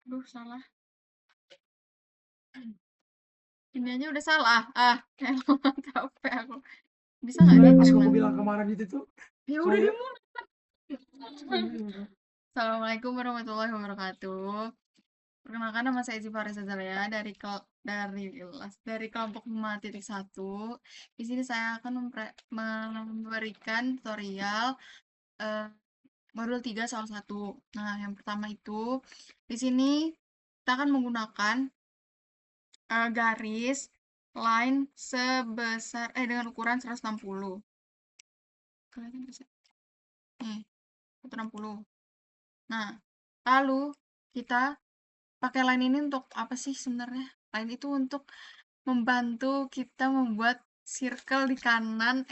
Aduh, salah. Ini aja udah salah. Capek aku. Bisa nggak Gimana nih pas terima? kamu bilang kemarin itu tuh Ya udah kayak dimulai. Assalamualaikum warahmatullahi wabarakatuh. Perkenalkan, nama saya Zifara Zazalea dari kelompok 5.1. Di sini saya akan memberikan tutorial eh, modul 3 salah satu. Nah, yang pertama itu di sini kita akan menggunakan garis line sebesar dengan ukuran 160. Kelihatan bisa? Nih, 160. Nah, lalu kita pakai line ini untuk apa sih sebenarnya? Line itu untuk membantu kita membuat circle di kanan,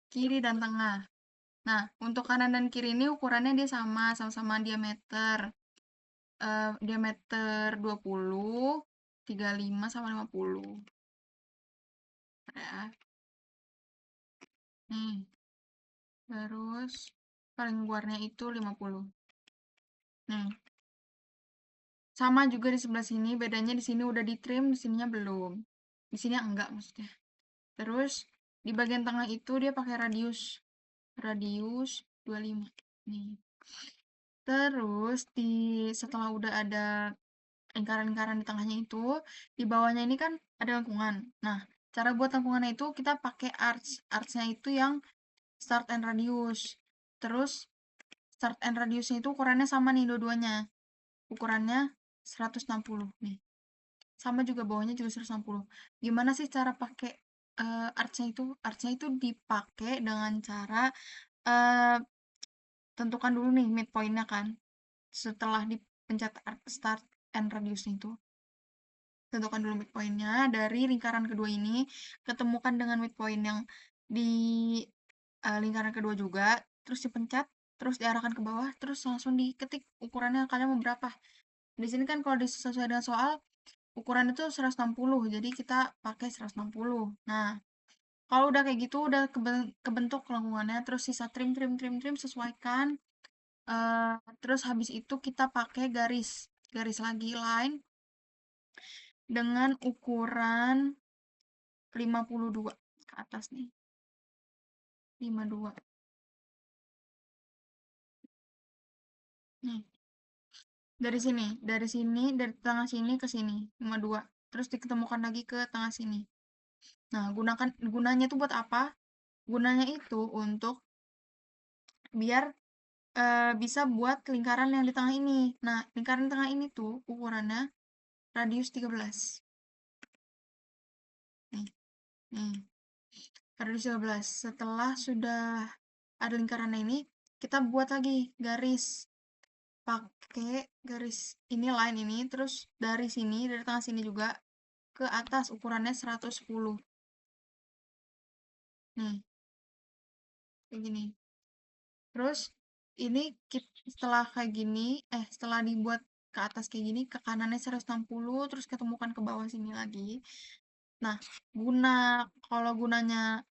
kiri, dan tengah. Nah, untuk kanan dan kiri ini ukurannya dia sama-sama diameter. Diameter 20, 35, sama 50. Ya. Nih, terus paling luarnya itu 50. Nih, sama juga di sebelah sini, bedanya di sini udah di trim, di sininya belum. Di sini enggak maksudnya. Terus di bagian tengah itu dia pakai radius. Radius 25. Nih. Terus setelah udah ada lingkaran-lingkaran di tengahnya itu, di bawahnya ini kan ada lengkungan. Nah, cara buat lengkungannya itu kita pakai arch. Arch-nya itu yang start and radius. Terus start and radiusnya itu ukurannya sama nih dua-duanya. Ukurannya 160 nih. Sama juga bawahnya juga 160. Gimana sih cara pakai arch-nya itu? Arch-nya itu dipakai dengan cara uh, tentukan dulu nih midpoint-nya kan. Setelah dipencet start and radius itu, tentukan dulu midpoint-nya dari lingkaran kedua ini, ketemukan dengan midpoint yang di lingkaran kedua juga, terus dipencet, terus diarahkan ke bawah, terus langsung diketik ukurannya kalian mau berapa. Di sini kan kalau sesuai dengan soal, ukuran itu 160, jadi kita pakai 160. Nah, kalau udah kayak gitu, udah kebentuk lengkungannya, terus sisa trim, trim, trim, trim, sesuaikan. Terus habis itu kita pakai garis lagi line dengan ukuran 52 ke atas nih, 52. Nih, dari tengah sini ke sini, 52. Terus diketemukan lagi ke tengah sini. Nah, gunanya itu buat apa? Gunanya itu untuk biar bisa buat lingkaran yang di tengah ini. Nah, lingkaran tengah ini tuh ukurannya radius 13. Nih, nih. Radius 13. Setelah sudah ada lingkarannya ini, kita buat lagi garis. Pakai garis ini, line ini, terus dari sini, dari tengah sini juga ke atas ukurannya 110. Nih, kayak gini. Terus ini setelah kayak gini, setelah dibuat ke atas kayak gini, ke kanannya 160, terus ketemukan ke bawah sini lagi. Nah, kalau gunanya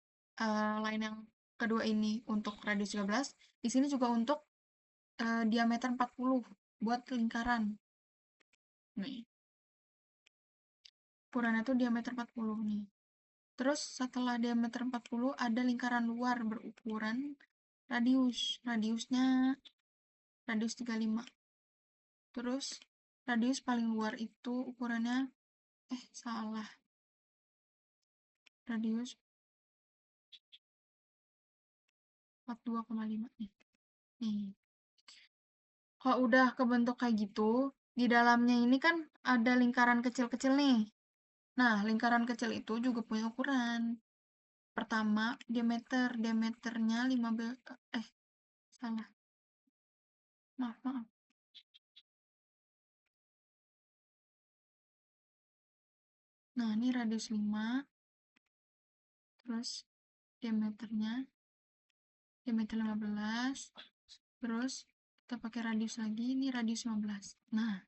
line yang kedua ini untuk radius 13, di sini juga untuk diameter 40 buat lingkaran. Nih, ukurannya tuh diameter 40 nih. Terus setelah diameter 40 ada lingkaran luar berukuran radiusnya radius 35. Terus radius paling luar itu ukurannya salah. Radius 42,5 nih. Nih. Kalau udah kebentuk kayak gitu, di dalamnya ini kan ada lingkaran kecil-kecil nih. Nah, lingkaran kecil itu juga punya ukuran. Pertama, diameternya 15, salah. Maaf, maaf. Nah, ini radius 5, terus diameternya diameter 15, terus kita pakai radius lagi, ini radius 15. Nah,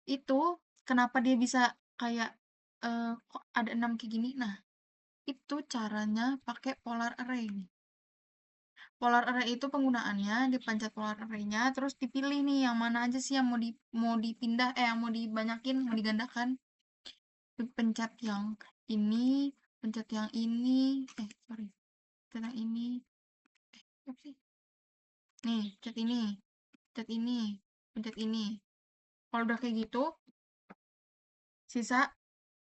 itu kenapa dia bisa kayak kok ada 6 kayak gini? Nah, itu caranya pakai polar array nih. Polar array itu penggunaannya dipencet polar array-nya, terus dipilih nih yang mana aja sih yang mau dipindah, yang mau dibanyakin, mau digandakan. Pencet yang ini, pencet yang ini, sorry, pencet yang ini, apa sih? Nih, pencet ini, pencet ini, pencet ini. Kalau udah kayak gitu, sisa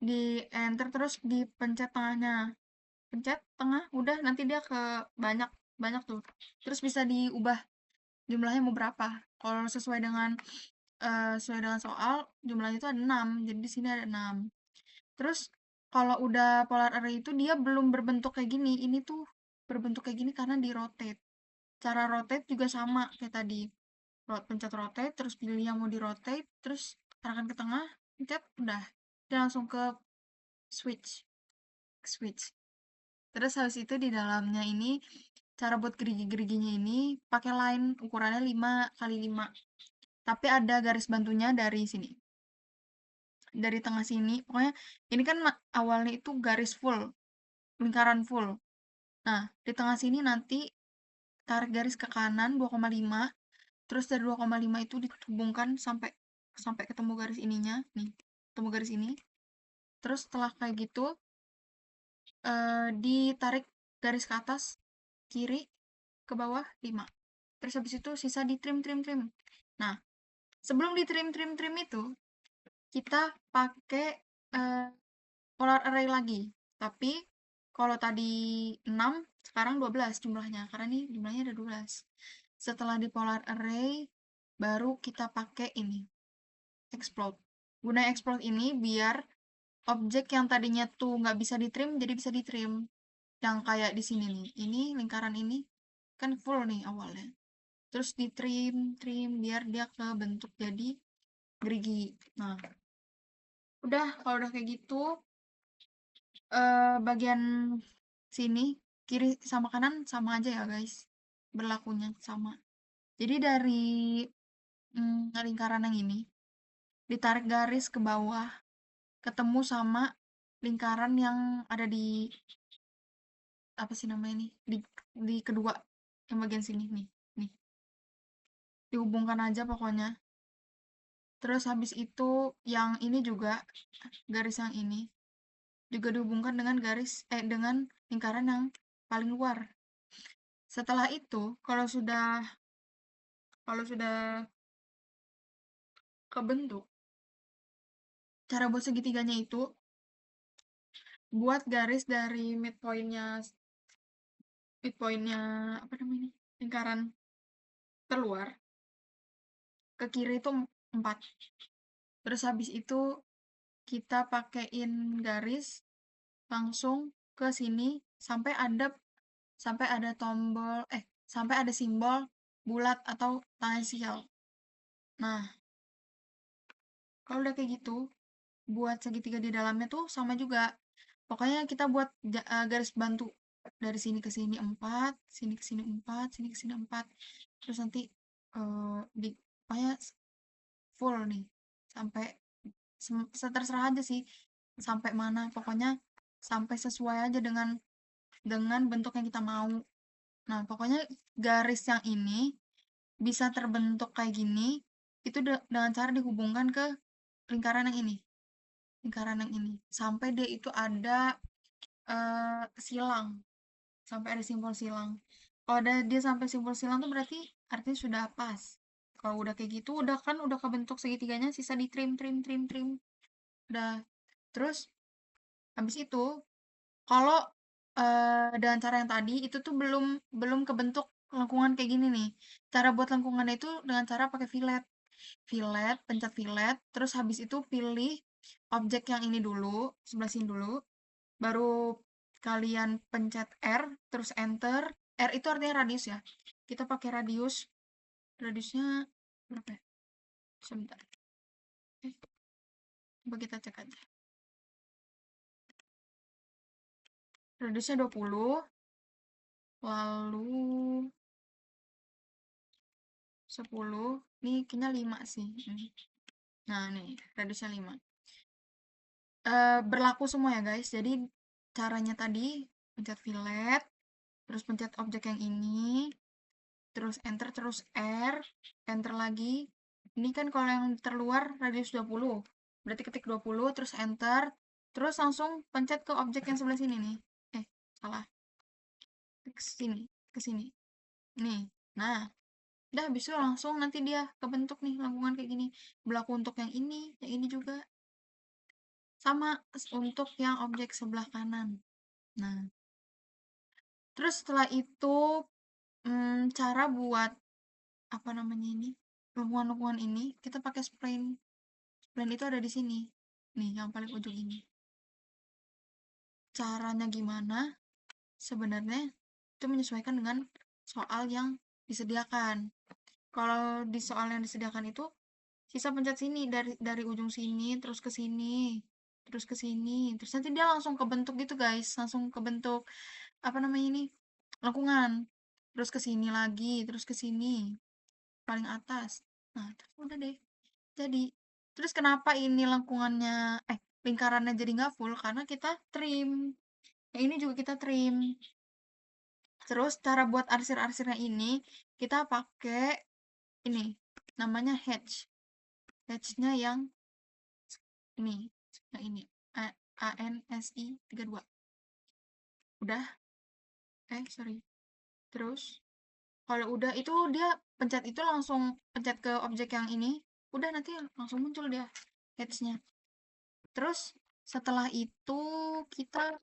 di enter terus dipencet tengahnya. Pencet tengah, udah nanti dia ke banyak banyak tuh. Terus bisa diubah jumlahnya mau berapa. Kalau sesuai dengan soal jumlahnya itu ada 6. Jadi di sini ada 6. Terus kalau udah polar array itu dia belum berbentuk kayak gini. Ini tuh berbentuk kayak gini karena di rotate. Cara rotate juga sama kayak tadi. Pencet rotate, terus pilih yang mau di rotate, terus arahkan ke tengah, pencet, udah. Dia langsung ke switch. Switch. Terus habis itu di dalamnya ini, cara buat gerigi-geriginya ini pakai line ukurannya 5 kali 5. Tapi ada garis bantunya dari sini. Dari tengah sini. Pokoknya ini kan awalnya itu garis full, lingkaran full. Nah, di tengah sini nanti tarik garis ke kanan 2,5. Terus dari 2,5 itu dihubungkan sampai sampai ketemu garis ininya. Nih, ketemu garis ini. Terus setelah kayak gitu, ditarik garis ke atas, kiri, ke bawah 5. Terus habis itu sisa di trim trim trim. Nah, sebelum di trim trim trim itu kita pakai polar array lagi. Tapi kalau tadi 6, sekarang 12 jumlahnya karena ini jumlahnya ada 12. Setelah di polar array baru kita pakai ini explode. Guna explode ini biar objek yang tadinya tuh nggak bisa di trim jadi bisa di trim. Yang kayak di sini nih. Ini lingkaran ini kan full nih awalnya. Terus di trim, trim biar dia ke bentuk jadi gerigi. Nah, udah kalau udah kayak gitu, bagian sini kiri sama kanan sama aja ya guys, berlakunya sama. Jadi dari lingkaran yang ini ditarik garis ke bawah ketemu sama lingkaran yang ada di apa sih namanya nih di kedua yang bagian sini nih dihubungkan aja pokoknya. Terus habis itu yang ini juga garis yang ini juga dihubungkan dengan dengan lingkaran yang paling luar. Setelah itu kalau sudah kebentuk, cara buat segitiganya itu buat garis dari midpointnya apa namanya lingkaran terluar ke kiri itu 4. Terus habis itu kita pakein garis langsung ke sini sampai ada tombol sampai ada simbol bulat atau triangle. Nah, kalau udah kayak gitu, buat segitiga di dalamnya tuh sama juga. Pokoknya kita buat garis bantu dari sini ke sini 4, sini ke sini 4, sini ke sini 4. Terus nanti di pokoknya full nih sampai terserah aja sih sampai mana. Pokoknya sampai sesuai aja dengan bentuk yang kita mau. Nah, pokoknya garis yang ini bisa terbentuk kayak gini itu dengan cara dihubungkan ke lingkaran yang ini. Lingkaran yang ini sampai dia itu ada silang, sampai ada simbol silang. Kalau dia sampai simbol silang tuh berarti artinya sudah pas. Kalau udah kayak gitu udah kebentuk segitiganya, sisa di trim trim trim trim. Udah. Terus habis itu kalau dengan cara yang tadi itu tuh belum belum kebentuk lengkungan kayak gini nih. Cara buat lengkungannya itu dengan cara pakai fillet. Fillet, pencet fillet, terus habis itu pilih objek yang ini dulu, sebelah sini dulu. Baru kalian pencet R, terus enter. R itu artinya radius ya. Kita pakai radius. Radiusnya berapa ya? Sebentar. Coba kita cek aja. Radiusnya 20. Lalu 10. Ini kayaknya 5 sih. Nah, nih, radiusnya 5. Berlaku semua ya, guys. Jadi, caranya tadi pencet fillet, terus pencet objek yang ini, terus enter, terus R, enter lagi. Ini kan kalau yang terluar radius 20, berarti ketik 20, terus enter, terus langsung pencet ke objek yang sebelah sini nih. Salah. Ke sini, ke sini. Nih, nah, udah habis itu langsung nanti dia kebentuk nih lengkungan kayak gini. Berlaku untuk yang ini juga. Sama untuk yang objek sebelah kanan. Nah, terus setelah itu cara buat apa namanya ini lengkungan-lengkungan ini kita pakai spline. Spline itu ada di sini. Nih, yang paling ujung ini. Caranya gimana? Sebenarnya itu menyesuaikan dengan soal yang disediakan. Kalau di soal yang disediakan itu sisa pencet sini dari ujung sini terus ke sini terus ke sini terus nanti dia langsung kebentuk gitu guys, langsung kebentuk apa namanya ini lengkungan, terus ke sini lagi terus ke sini paling atas. Nah terus udah deh jadi. Terus kenapa ini lengkungannya lingkarannya jadi nggak full, karena kita trim yang ini juga kita trim. Terus cara buat arsir-arsirnya ini kita pakai ini namanya hatch-nya yang ini yang ini ANSI 32. Udah sorry. Terus kalau udah itu dia pencet itu langsung pencet ke objek yang ini, udah nanti langsung muncul dia hatch-nya. Terus setelah itu kita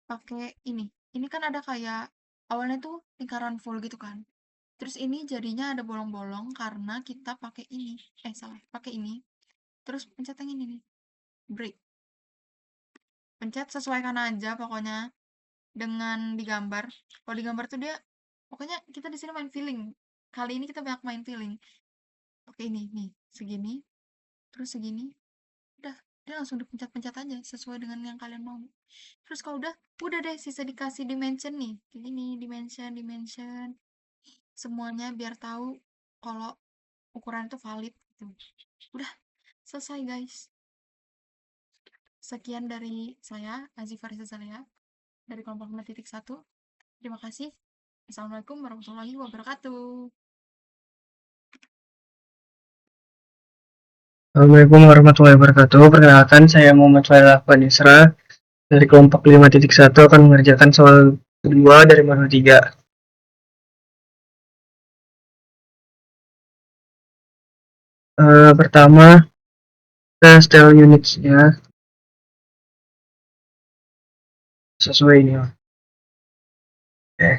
pakai ini kan ada kayak awalnya tuh lingkaran full gitu kan, terus ini jadinya ada bolong-bolong karena kita pakai ini salah pakai ini. Terus pencet yang ini nih, break. Pencet sesuaikan aja pokoknya dengan digambar. Kalau digambar tuh dia pokoknya kita di sini main feeling. Kali ini kita banyak main feeling. Oke ini nih segini, terus segini, udah dia langsung dipencet-pencet aja sesuai dengan yang kalian mau. Terus kalau udah deh sisa dikasih dimension nih, kayak gini dimension semuanya biar tahu kalau ukuran itu valid gitu. Udah selesai guys. Sekian dari saya, Azifa Rizalea dari kelompok 5.1. Terima kasih. Assalamualaikum warahmatullahi wabarakatuh. Assalamualaikum warahmatullahi wabarakatuh. Perkenalkan, saya Muhammad Fahil Afwan Isra dari kelompok 5.1 akan mengerjakan soal kedua dari modul 3. Pertama, kita setel unitsnya sesuai ini. Oke,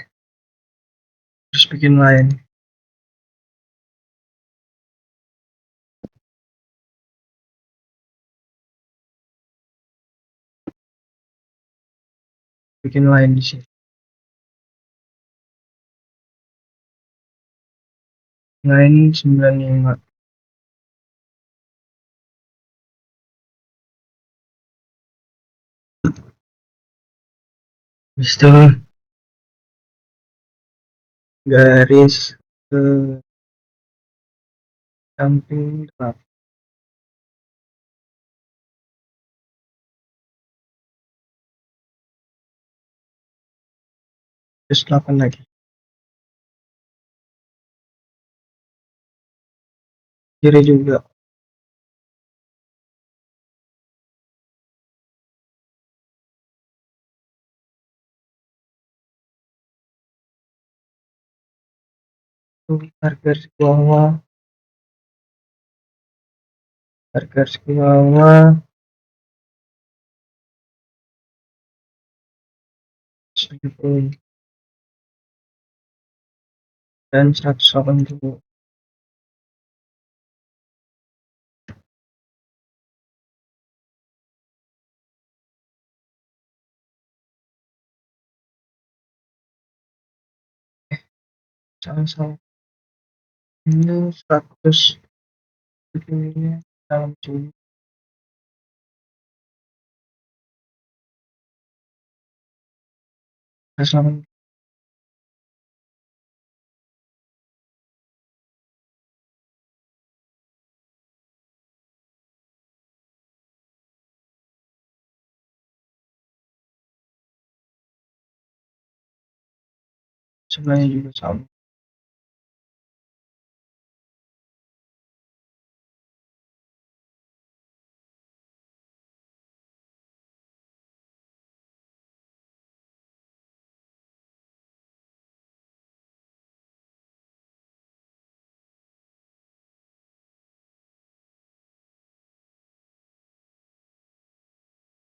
terus bikin line. Bikin line di sini. Line 95. Habis itu garis ke samping depan. Terus 8 lagi. Kiri juga. Garis bawah. Garis bawah. 70 dan 180. Salah-salah. Ini 100 ini dalam sini. Selamat sebelahnya juga sama.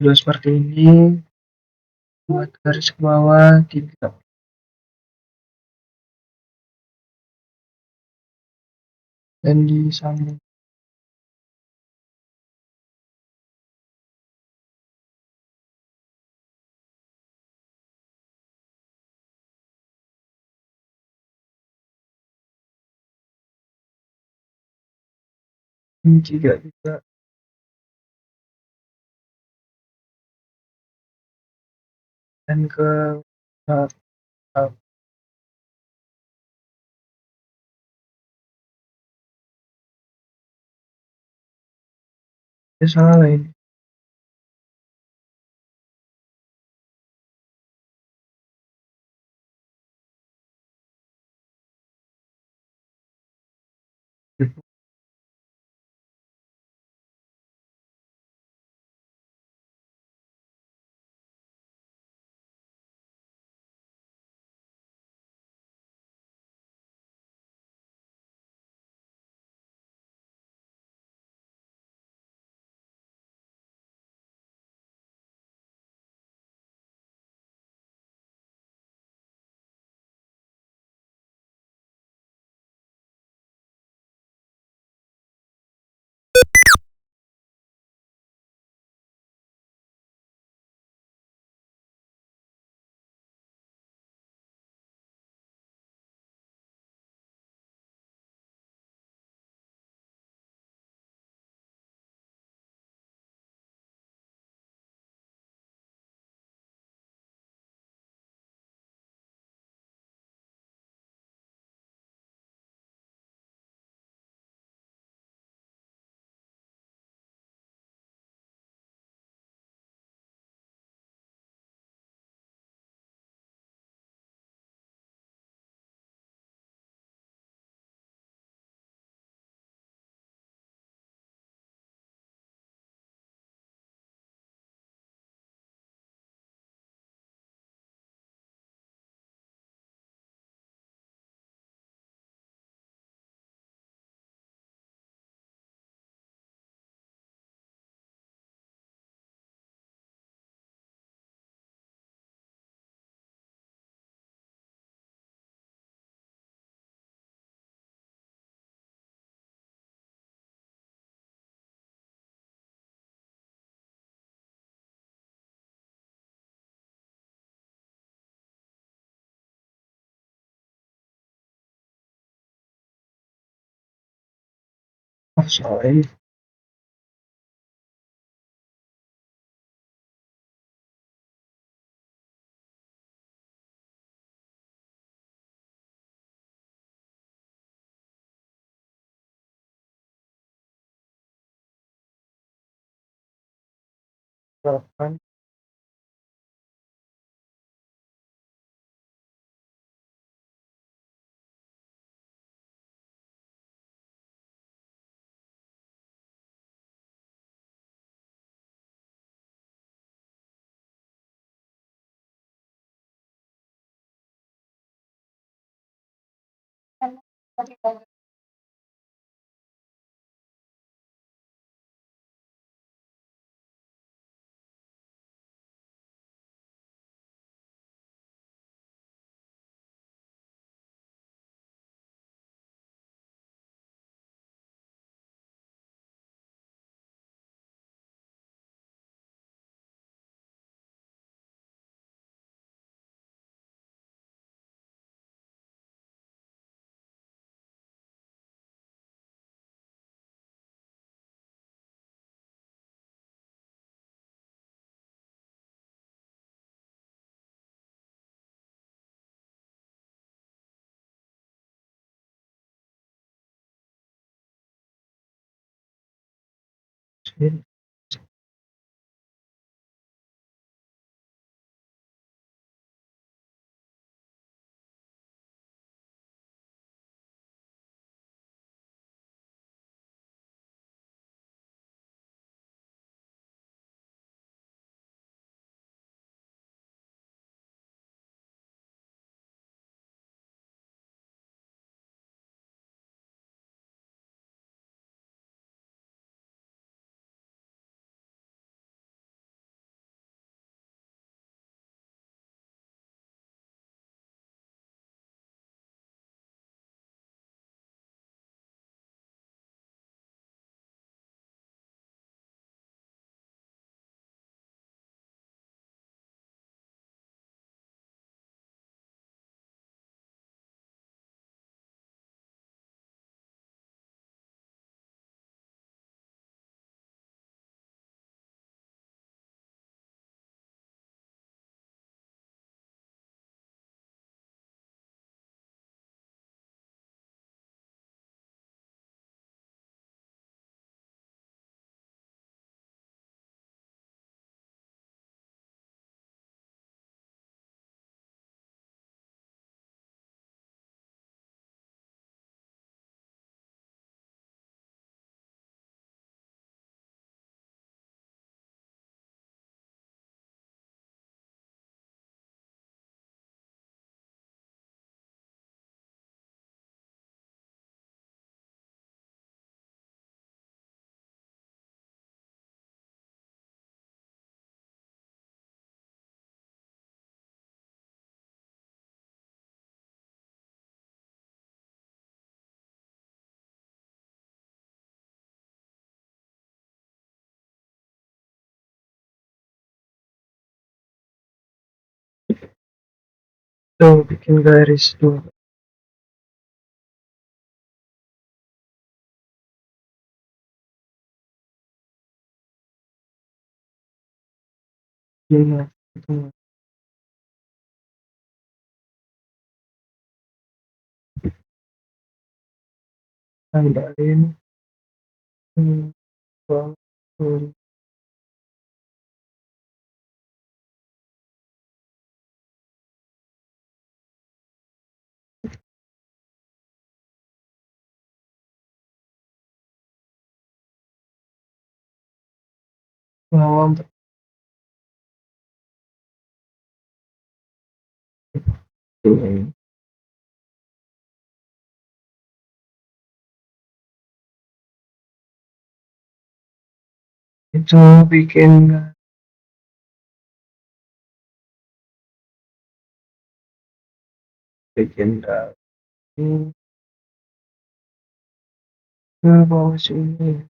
Juga seperti ini, buat garis ke bawah 3 dan disambung. Ini 3 juga, dan ke belakang. Ya salah ini. Oh, sorry. Bahkan Tuh bikin garis tuh. Gini, gitu. Tambahin. Bawang. Bawang. Tuh. Itu bikin garis ke bawah sini.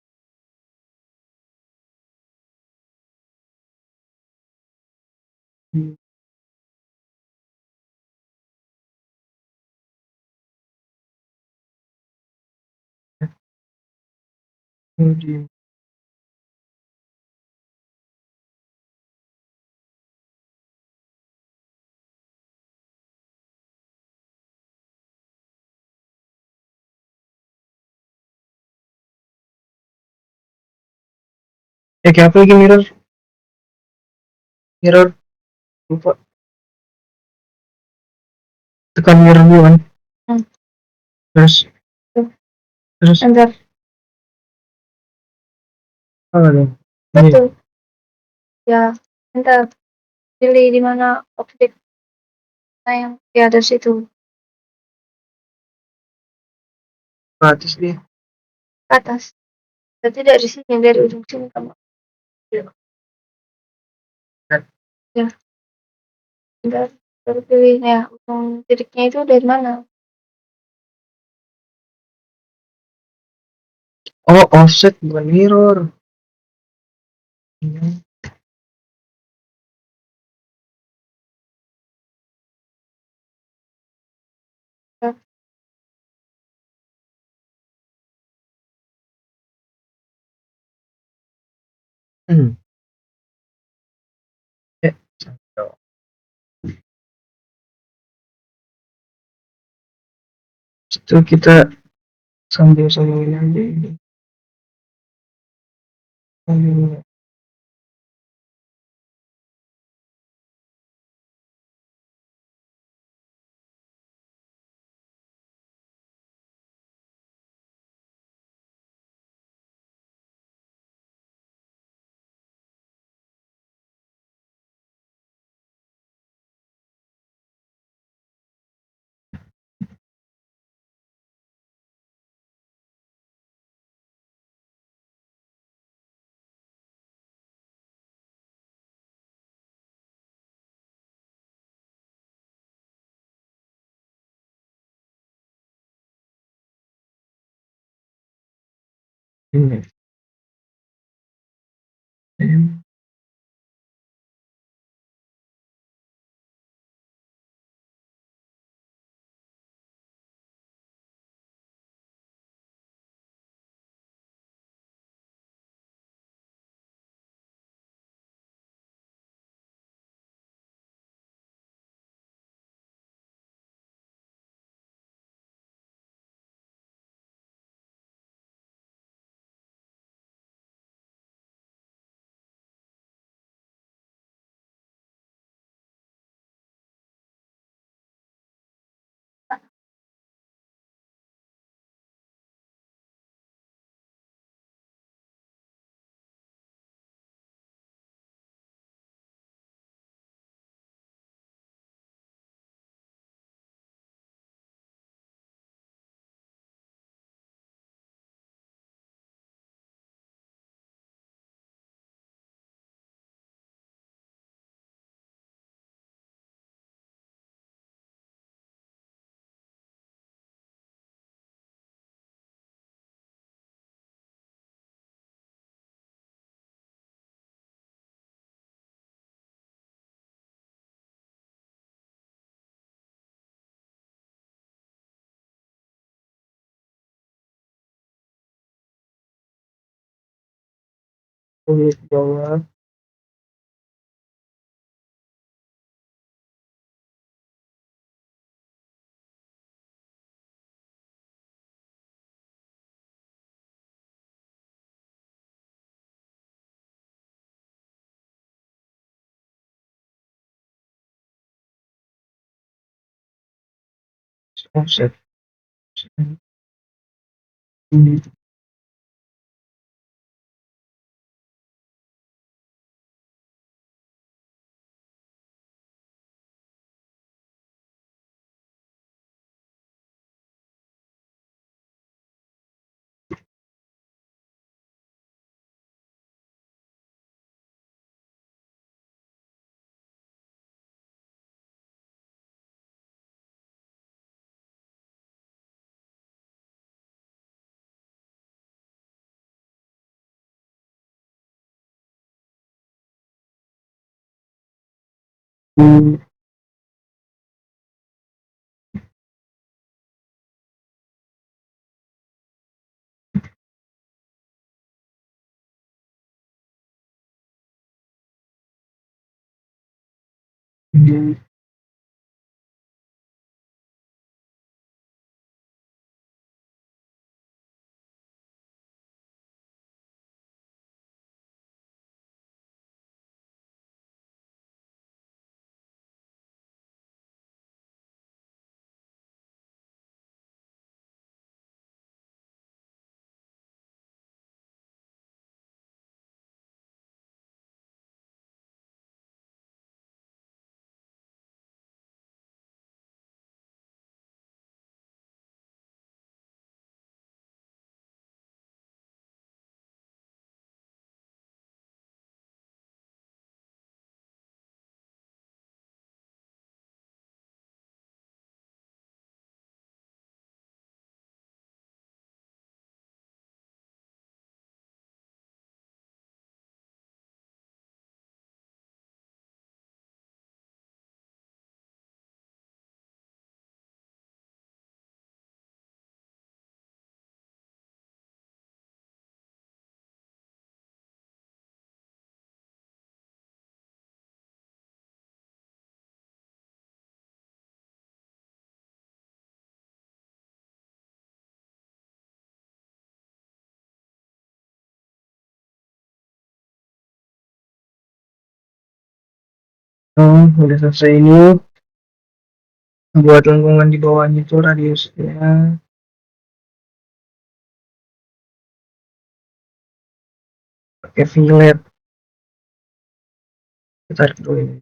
Di kayak apa lagi mirror? Mirror. Lupa. Tekan mirror dulu kan. Terus. Terus. Enter. Apa dong? Betul. Ya, enter. Pilih di mana objek yang di atas itu. Ke atas dia. Ke atas. Berarti dari sini, dari ujung sini kamu. Ya, enter. Baru pilih ya, ujung titiknya itu dari mana? Oh, offset bukan mirror. Ya. Hmm. Itu kita sambil sambungin aja ini. Sambil ini. 10 ke bawah. Offset. Ini. Ini. Oh, udah selesai ini. Buat lengkungan di bawahnya itu radiusnya pakai fillet. Kita tarik dulu ini.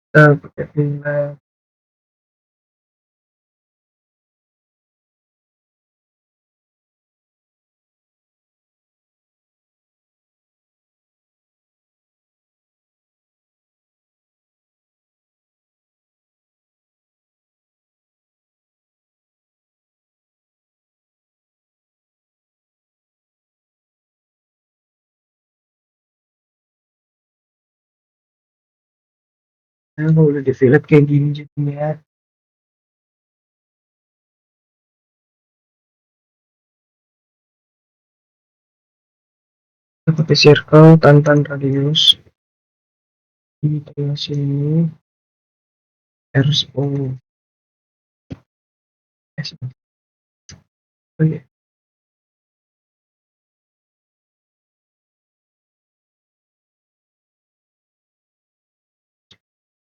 Kita pakai fillet. Nah, kalau udah di fillet kayak gini jadinya. Kita pakai circle tantan radius di tengah sini. R10. Oh iya.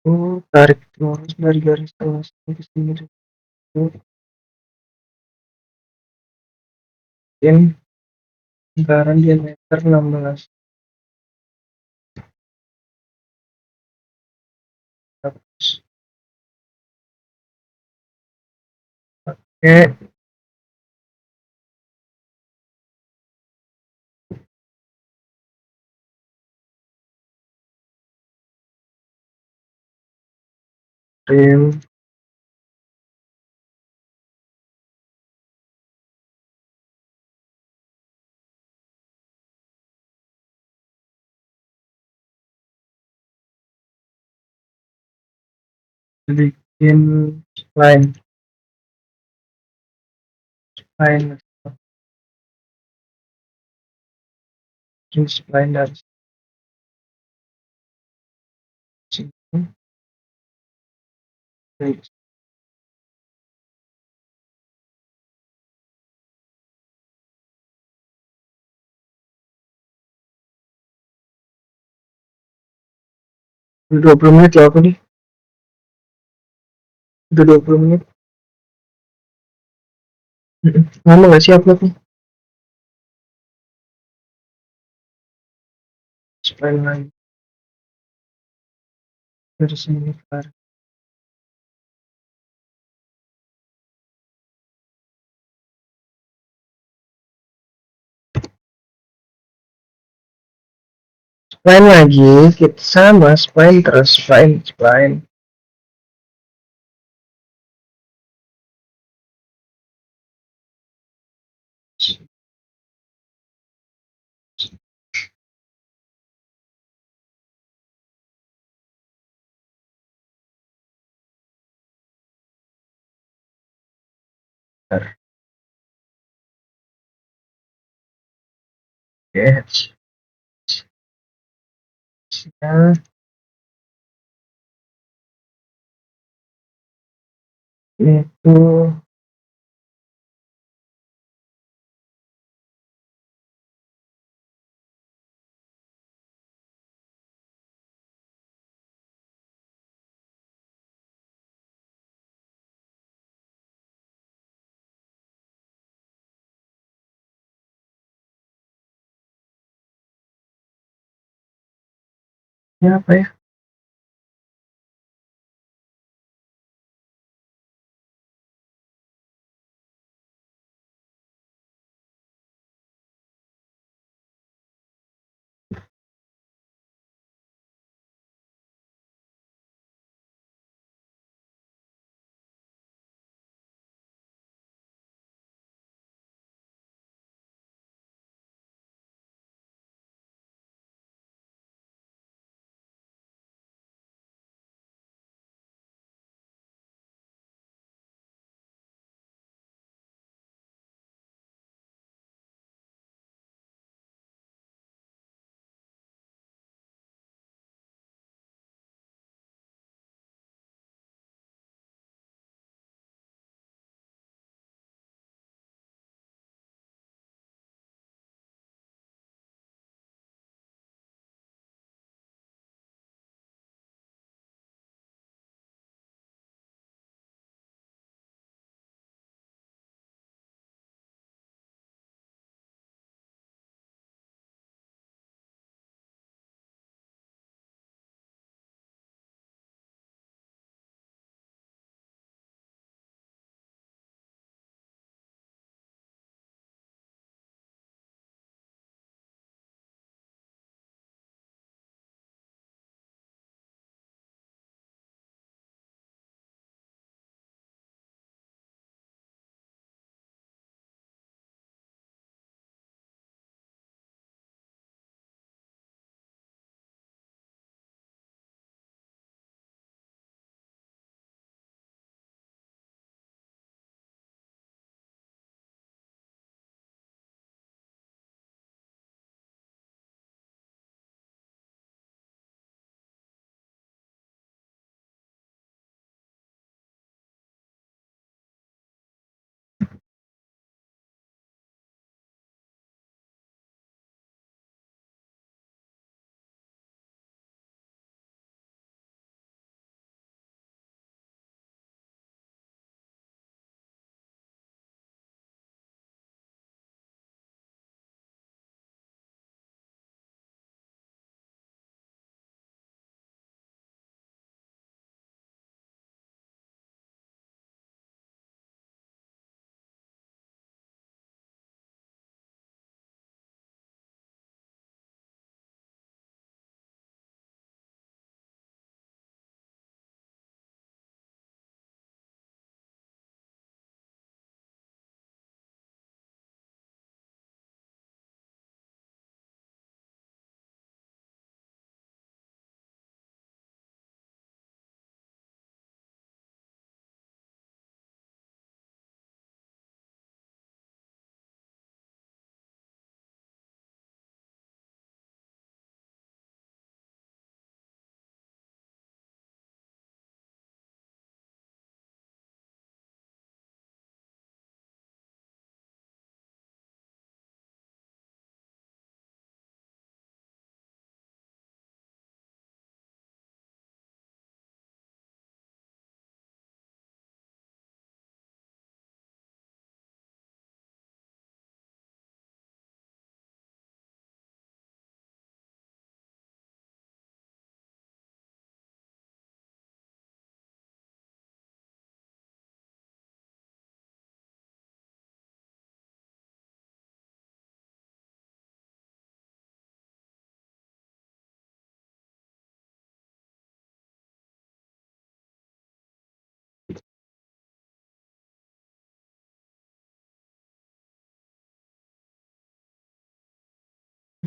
Oh, tarik terus dari garis tengah sini ke sini dulu. Kemudian lingkaran diameter 16. Terus pakai rem. bikin spline bikin spline dari sini. Udah 20 menit ya aku nih. Udah 20 menit. Lama gak sih uploadnya? Spline lagi. Dari sini kelar. Spline lagi, kita sama spline terus spline. Yes. Ya, itu ya apa ya?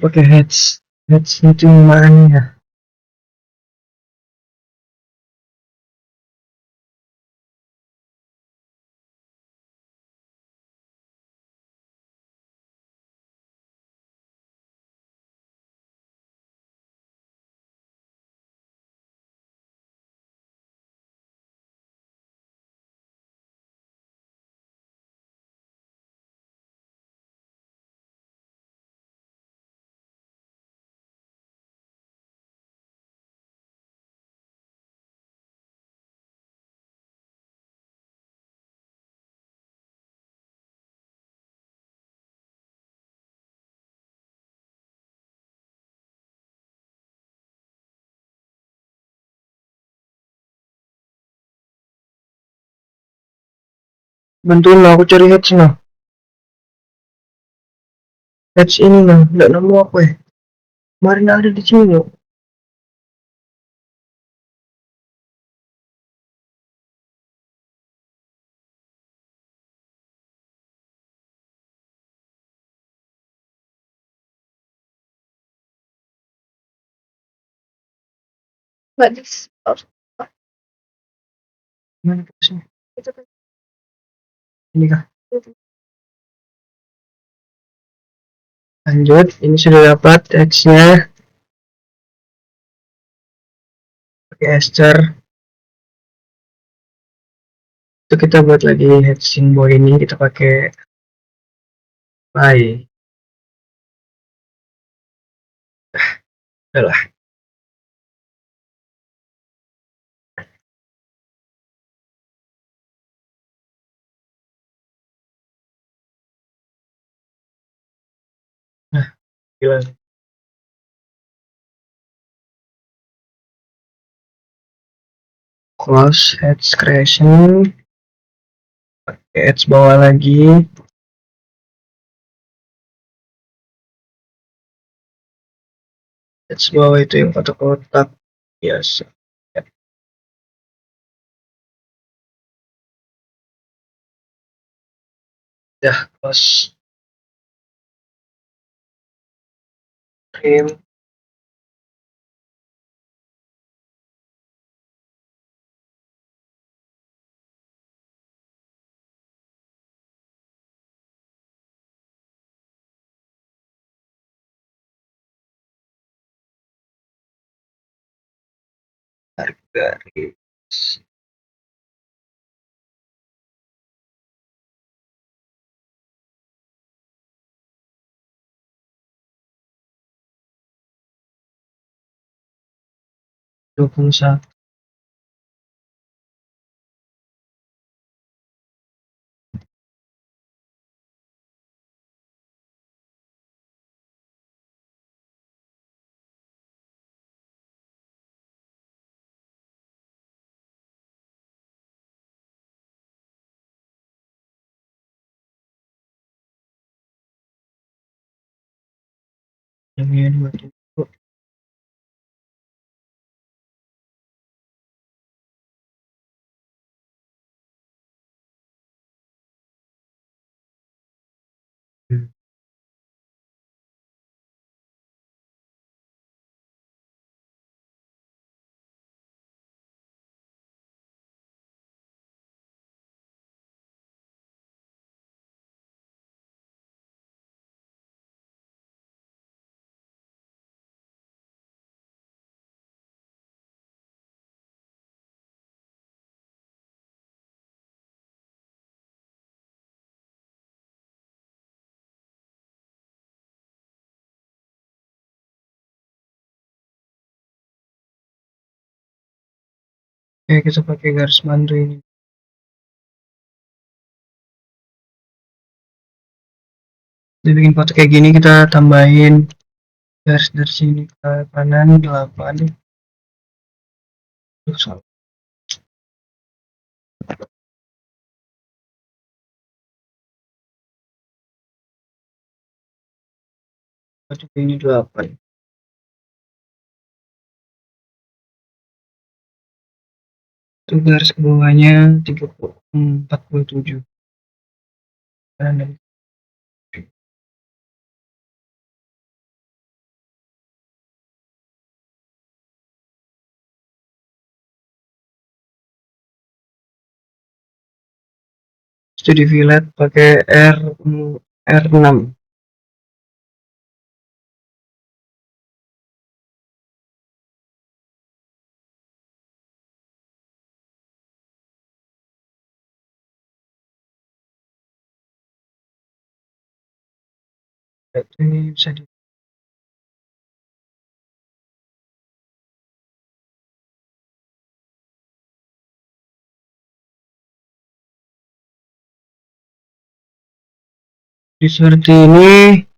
pakai hedge itu yang mana ya? Bantuin lah, aku cari hedge nah. Hedge ini nah, nggak nemu apa ya? Kemarin ada di sini loh. But this also Mana sih? itu kan Ini kah? itu. Lanjut, ini sudah dapat hedge-nya. Pakai ester. Itu kita buat lagi hedge symbol ini, kita pakai buy. Udah lah. Nah, gila. Close hedge creation. Pakai hedge bawah lagi. Hedge bawah itu yang kotak-kotak biasa. Ya. Dah, close. Trim. Tarik garis. Dukung satu. Yang ini buat itu. Oke, kita pakai garis bantu ini. Kita bikin foto kayak gini, kita tambahin garis dari sini ke kanan 8. Terus ini 8. Itu garis ke bawahnya 47. Kanan dan Itu di fillet pakai R6. Ini bisa seperti ini.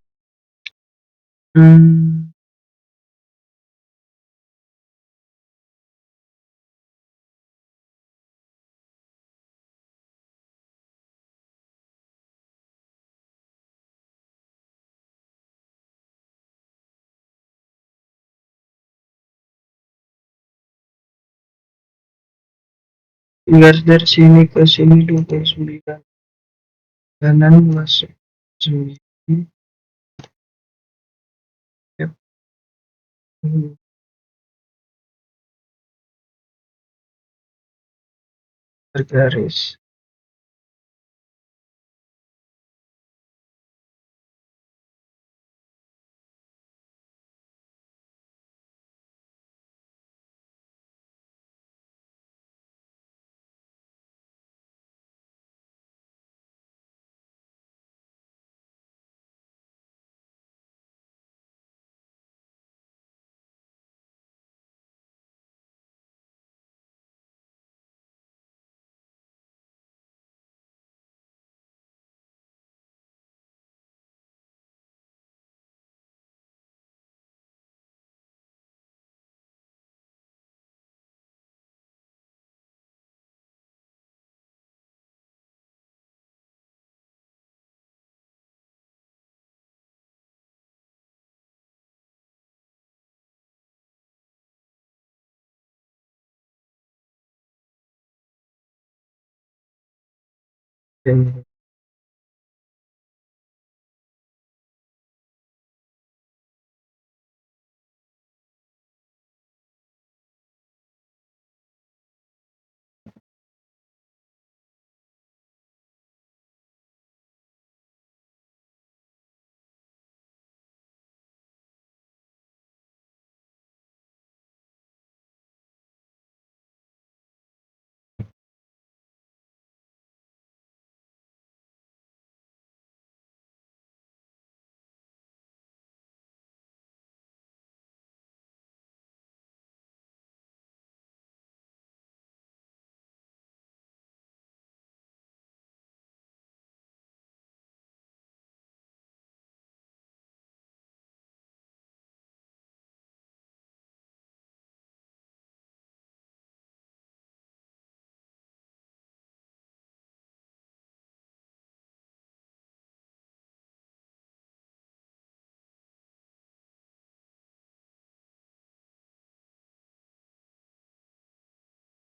Garis dari sini ke sini 29, kanan masuk 9. Yap. Bergaris. Dan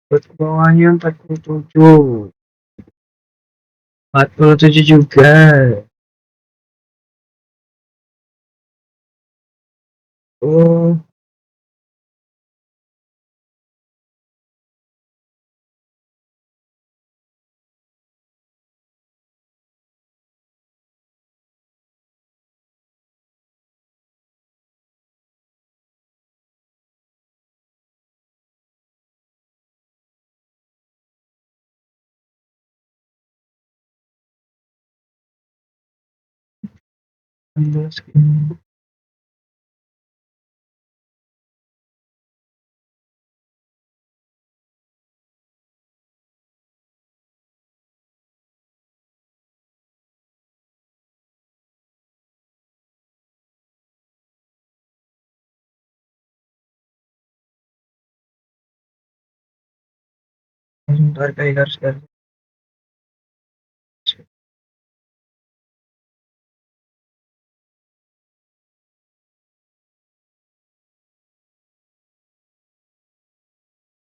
buat bawahnya 47. 47 juga. Oh, sebentar kayak garis-garis.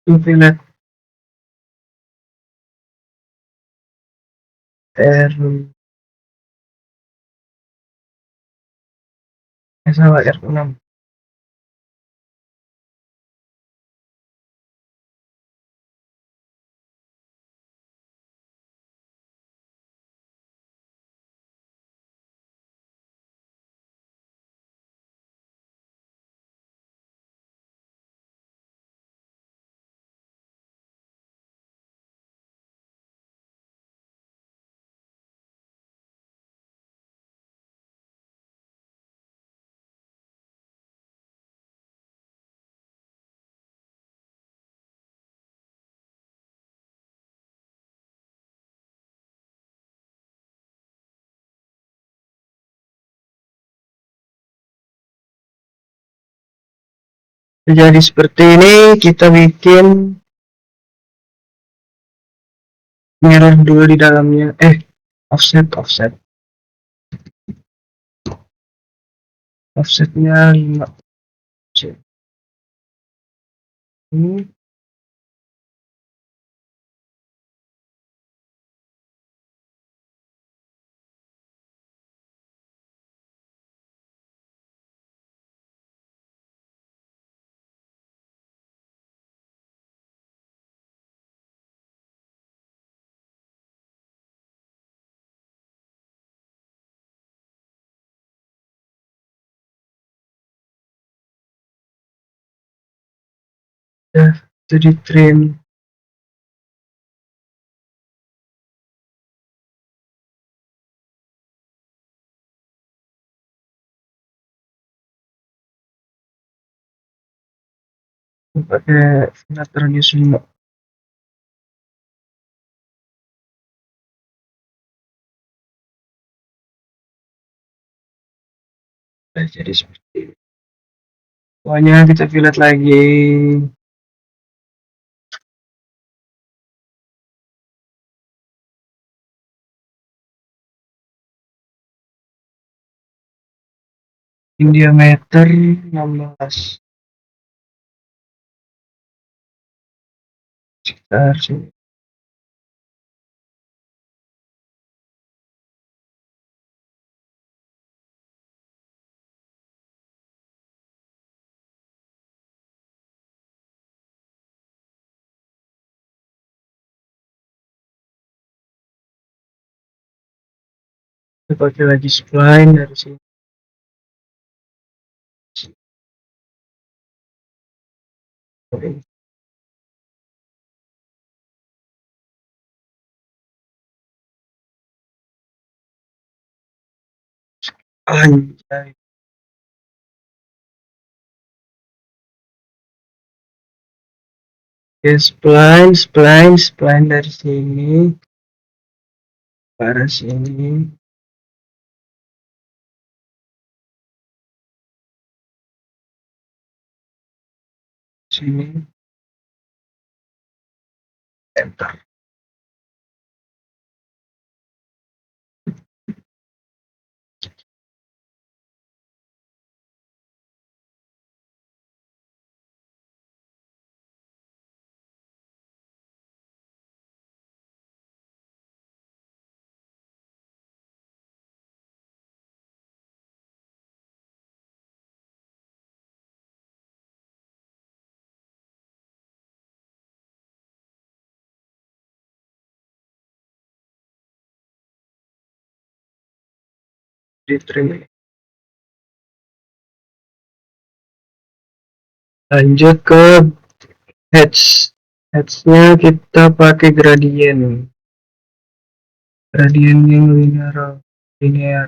Itu fillet R sama R6. Jadi seperti ini kita bikin mirror dulu di dalamnya. Offsetnya 5. Ini udah jadi trim. Pakai filternya semua. Udah jadi seperti ini. Pokoknya kita fillet lagi. In diameter 16. Sekitar sini. Kita pakai lagi spline dari sini. Oke. Anjay. Oke, spline dari sini ke arah sini. Sini. Enter. Di trim ini. Lanjut ke Heads-nya kita pakai gradient yang linear.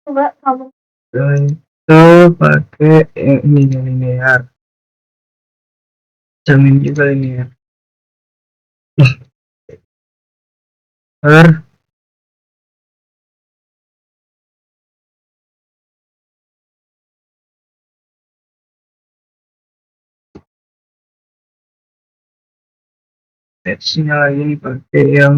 Coba kamu Dan itu pakai ini linear. Jamin juga linear. Per heads-nya lagi pakai yang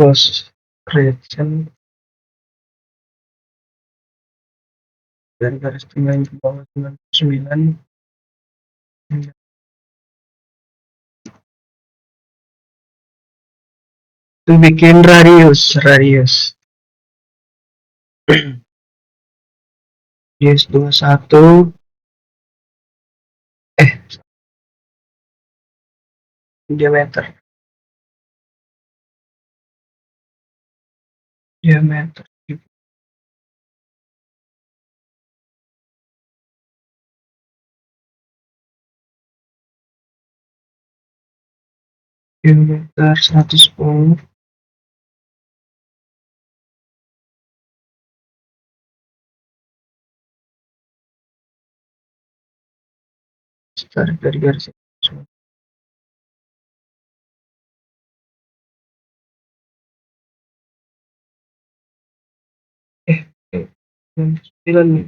cross correction dan garis tengah yang ke bawah 99. Itu bikin radius radius 21 diameter kilometer 110. Tarik dari garis ini. Eh, eh, 9 nih.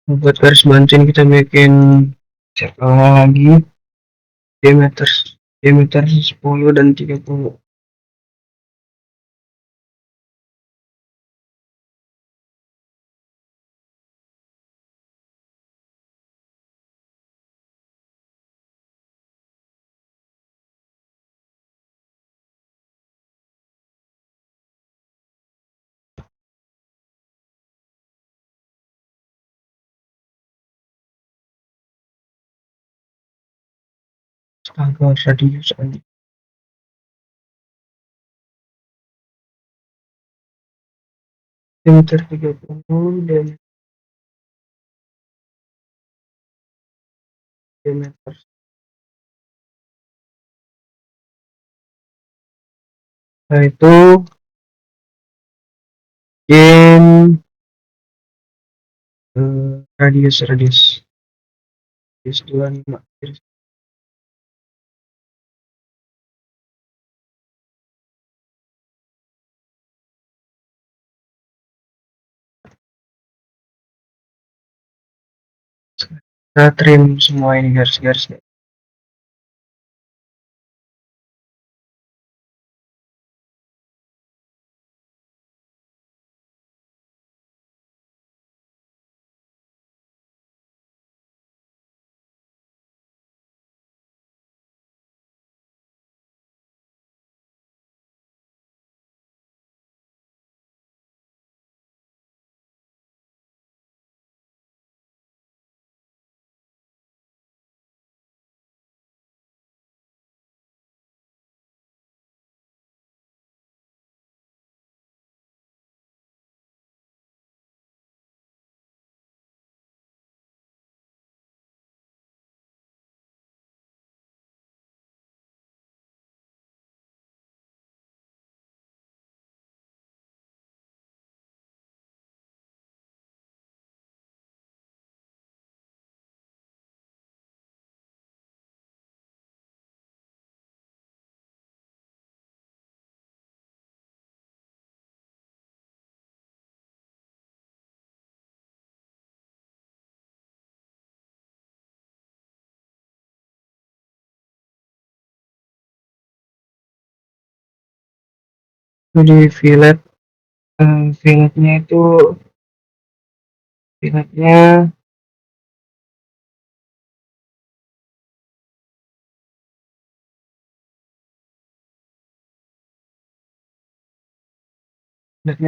Buat garis bantuin kita bikin circle lagi diameter 10 dan 30. Agar radius aja. Diameter 30 dan diameter. Nah itu in radius 25. Kita trim semua ini garis-garisnya. Jadi filletnya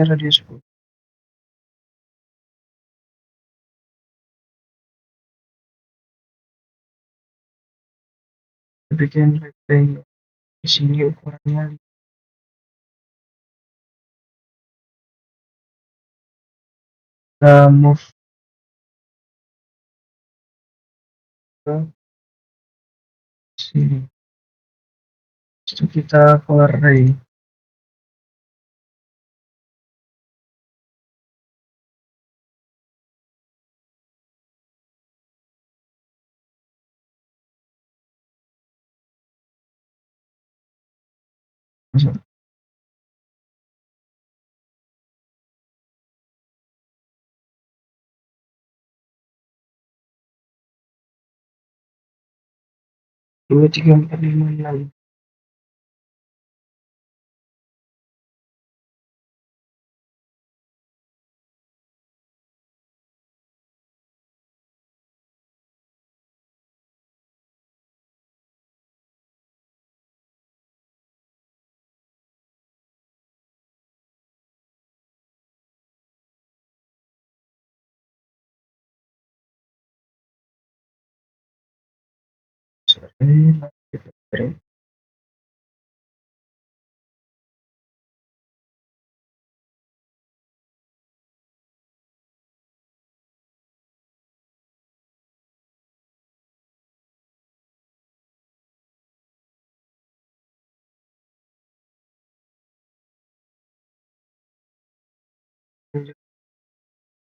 radius 10. Bikin rectangle. Di sini ukurannya move ke sini. Itu kita color ray. Dua tiga empat lima enam.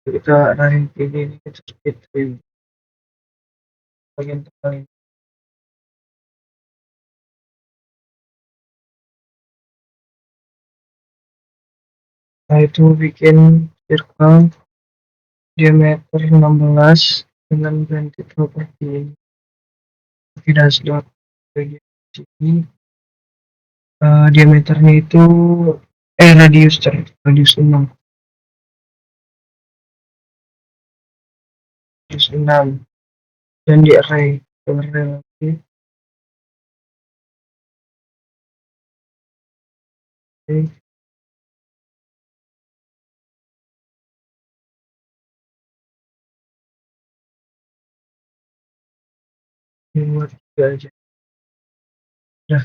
Kita dari ini kita speed review bagian tengah ini. Nah itu bikin circle diameter 16 dengan ganti properti ini. Oke, dashboard bagian sini diameternya itu radius 6 dan di array lagi. Buat 3 aja. Nah,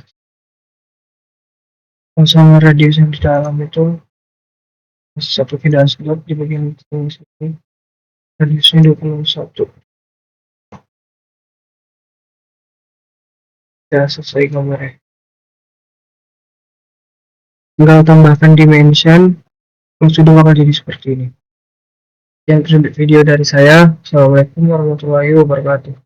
sama radius yang di dalam itu satu dashboard di bagian tengah sini radiusnya 21. Ya selesai gambarnya. Tinggal tambahkan dimension yang sudah bakal jadi seperti ini. Yang video dari saya. Assalamualaikum warahmatullahi wabarakatuh.